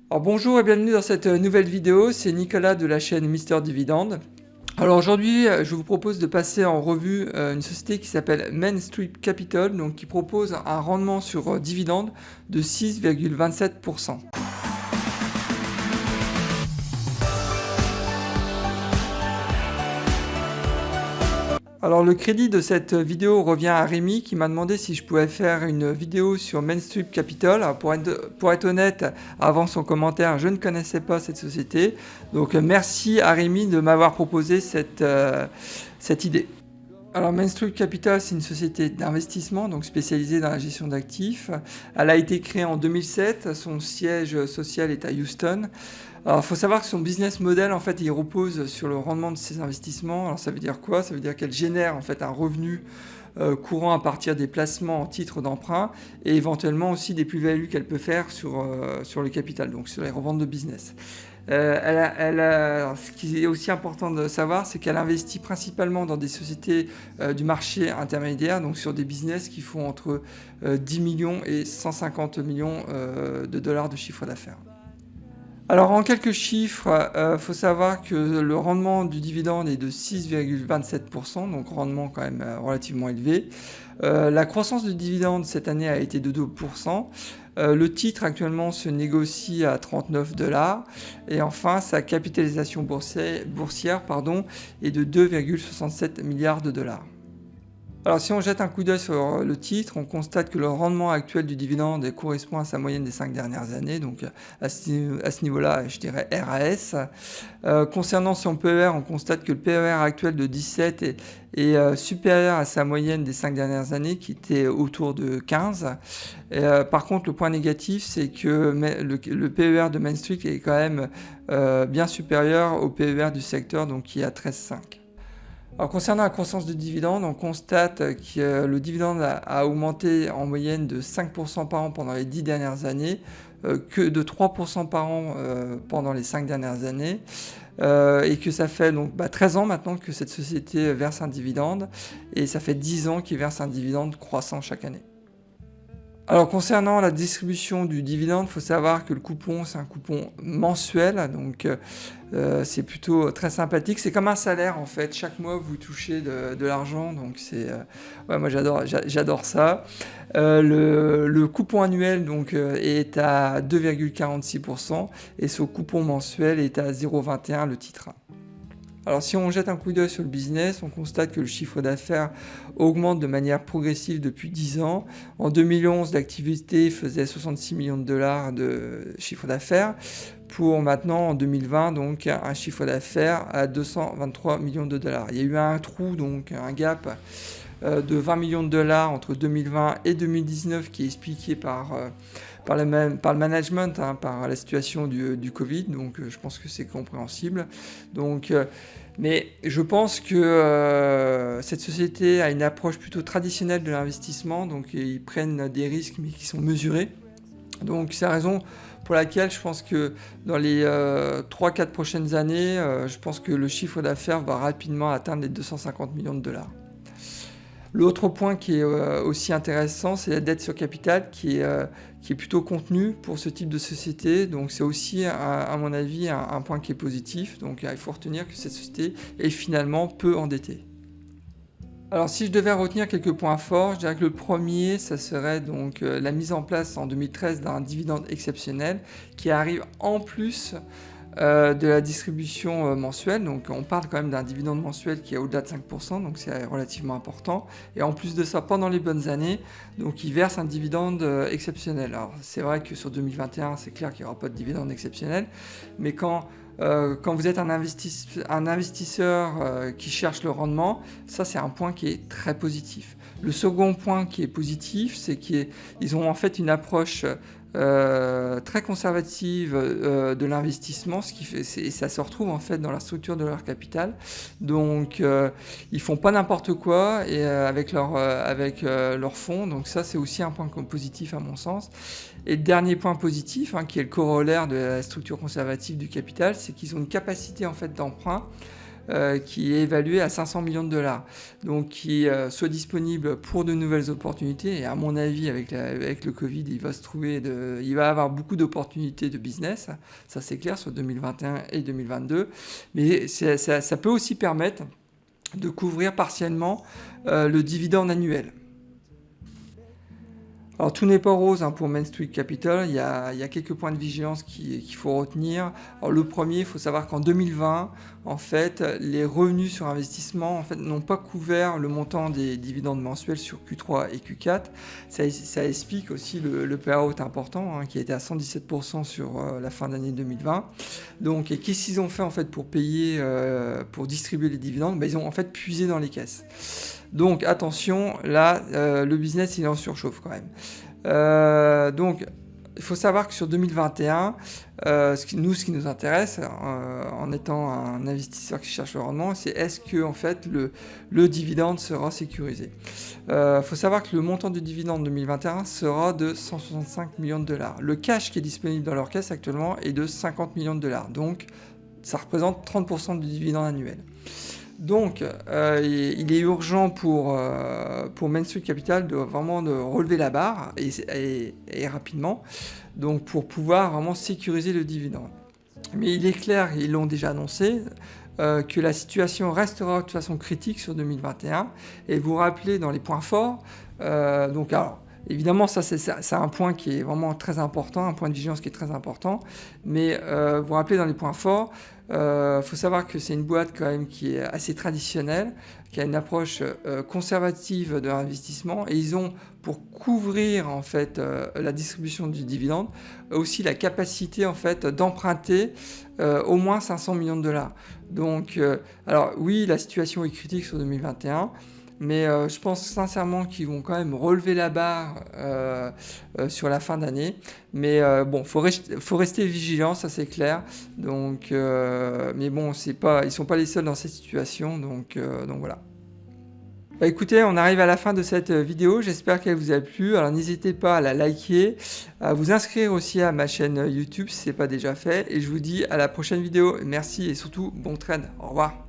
Alors bonjour et bienvenue dans cette nouvelle vidéo, c'est Nicolas de la chaîne Mister Dividende. Alors aujourd'hui, je vous propose de passer en revue une société qui s'appelle Main Street Capital, donc qui propose un rendement sur dividende de 6,27%. Alors le crédit de cette vidéo revient à Rémi qui m'a demandé si je pouvais faire une vidéo sur Main Street Capital. Alors, pour être honnête, avant son commentaire, je ne connaissais pas cette société. Donc merci à Rémi de m'avoir proposé cette idée. Alors Main Street Capital, c'est une société d'investissement donc spécialisée dans la gestion d'actifs. Elle a été créée en 2007, son siège social est à Houston. Alors, il faut savoir que son business model, en fait, il repose sur le rendement de ses investissements. Alors, ça veut dire quoi? Ça veut dire qu'elle génère, en fait, un revenu courant à partir des placements en titres d'emprunt et éventuellement aussi des plus-values qu'elle peut faire sur le capital, donc sur les reventes de business. Ce qui est aussi important de savoir, c'est qu'elle investit principalement dans des sociétés du marché intermédiaire, donc sur des business qui font entre 10 millions et 150 millions de dollars de chiffre d'affaires. Alors en quelques chiffres, faut savoir que le rendement du dividende est de 6,27%, donc rendement quand même relativement élevé. La croissance du dividende cette année a été de 2%. Le titre actuellement se négocie à 39 $. Et enfin, sa capitalisation boursière est de 2,67 milliards de dollars. Alors si on jette un coup d'œil sur le titre, on constate que le rendement actuel du dividende correspond à sa moyenne des 5 dernières années, donc à ce niveau-là, je dirais RAS. Concernant son PER, on constate que le PER actuel de 17 est supérieur à sa moyenne des 5 dernières années, qui était autour de 15. Par contre, le point négatif, c'est que le PER de Main Street est quand même bien supérieur au PER du secteur, donc qui est à 13,5. Alors, concernant la croissance du dividende, on constate que le dividende a augmenté en moyenne de 5% par an pendant les 10 dernières années, que de 3% par an pendant les 5 dernières années, et que ça fait donc 13 ans maintenant que cette société verse un dividende, et ça fait 10 ans qu'il verse un dividende croissant chaque année. Alors concernant la distribution du dividende, il faut savoir que le coupon, c'est un coupon mensuel, donc c'est plutôt très sympathique. C'est comme un salaire en fait, chaque mois vous touchez de l'argent, donc c'est ouais, moi j'adore ça. Le coupon annuel donc est à 2,46% et son coupon mensuel est à 0,21 le titre. Alors si on jette un coup d'œil sur le business, on constate que le chiffre d'affaires augmente de manière progressive depuis 10 ans. En 2011, l'activité faisait 66 millions de dollars de chiffre d'affaires pour maintenant en 2020 donc un chiffre d'affaires à 223 millions de dollars. Il y a eu un trou, donc un gap de 20 millions de dollars entre 2020 et 2019 qui est expliqué par le management, par la situation du Covid, donc je pense que c'est compréhensible. Donc, mais je pense que cette société a une approche plutôt traditionnelle de l'investissement, donc ils prennent des risques mais qui sont mesurés. Donc c'est la raison pour laquelle je pense que dans les 3-4 prochaines années, je pense que le chiffre d'affaires va rapidement atteindre les 250 millions de dollars. L'autre point qui est aussi intéressant, c'est la dette sur capital qui est plutôt contenue pour ce type de société. Donc c'est aussi, à mon avis, un point qui est positif. Donc il faut retenir que cette société est finalement peu endettée. Alors si je devais retenir quelques points forts, je dirais que le premier, ça serait donc la mise en place en 2013 d'un dividende exceptionnel qui arrive en plus de la distribution mensuelle, donc on parle quand même d'un dividende mensuel qui est au-delà de 5%, donc c'est relativement important. Et en plus de ça, pendant les bonnes années, donc ils versent un dividende exceptionnel. Alors c'est vrai que sur 2021, c'est clair qu'il n'y aura pas de dividende exceptionnel, mais quand vous êtes un investisseur qui cherche le rendement, ça c'est un point qui est très positif. Le second point qui est positif, c'est qu'ils ont en fait une approche très conservative de l'investissement, et ça se retrouve en fait dans la structure de leur capital. Donc ils font pas n'importe quoi et avec leurs fonds. Donc ça c'est aussi un point positif à mon sens. Et le dernier point positif, qui est le corollaire de la structure conservative du capital, c'est qu'ils ont une capacité en fait d'emprunt qui est évalué à 500 millions de dollars. Donc qui soit disponible pour de nouvelles opportunités. Et à mon avis, avec le Covid, il va avoir beaucoup d'opportunités de business. Ça c'est clair sur 2021 et 2022. Mais ça peut aussi permettre de couvrir partiellement le dividende annuel. Alors tout n'est pas rose pour Main Street Capital, il y a quelques points de vigilance qu'il faut retenir. Alors le premier, il faut savoir qu'en 2020, en fait, les revenus sur investissement n'ont pas couvert le montant des dividendes mensuels sur Q3 et Q4. Ça explique aussi le payout important qui a été à 117% sur la fin d'année 2020. Donc qu'est-ce qu'ils ont fait en fait pour payer, pour distribuer les dividendes? Ils ont en fait puisé dans les caisses. Donc attention, là, le business il est en surchauffe quand même. Donc il faut savoir que sur 2021, ce qui nous intéresse en étant un investisseur qui cherche le rendement, c'est est-ce que en fait le dividende sera sécurisé. Il faut savoir que le montant du dividende 2021 sera de 165 millions de dollars. Le cash qui est disponible dans leur caisse actuellement est de 50 millions de dollars. Donc ça représente 30% du dividende annuel. Donc, il est urgent pour Main Street Capital de relever la barre et rapidement, donc pour pouvoir vraiment sécuriser le dividende. Mais il est clair, ils l'ont déjà annoncé, que la situation restera de toute façon critique sur 2021. Et vous rappelez dans les points forts, évidemment, ça c'est un point qui est vraiment très important, un point de vigilance qui est très important. Mais vous rappelez dans les points forts, faut savoir que c'est une boîte quand même qui est assez traditionnelle, qui a une approche conservative de l'investissement, et ils ont pour couvrir en fait la distribution du dividende aussi la capacité en fait d'emprunter au moins 500 millions de dollars. Donc, alors oui, la situation est critique sur 2021. Mais je pense sincèrement qu'ils vont quand même relever la barre sur la fin d'année. Mais bon, faut rester vigilant, ça c'est clair. Donc, mais bon, ils sont pas les seuls dans cette situation. Donc voilà. Écoutez, on arrive à la fin de cette vidéo, j'espère qu'elle vous a plu. Alors n'hésitez pas à la liker, à vous inscrire aussi à ma chaîne YouTube si ce n'est pas déjà fait. Et je vous dis à la prochaine vidéo. Merci et surtout bon trade. Au revoir.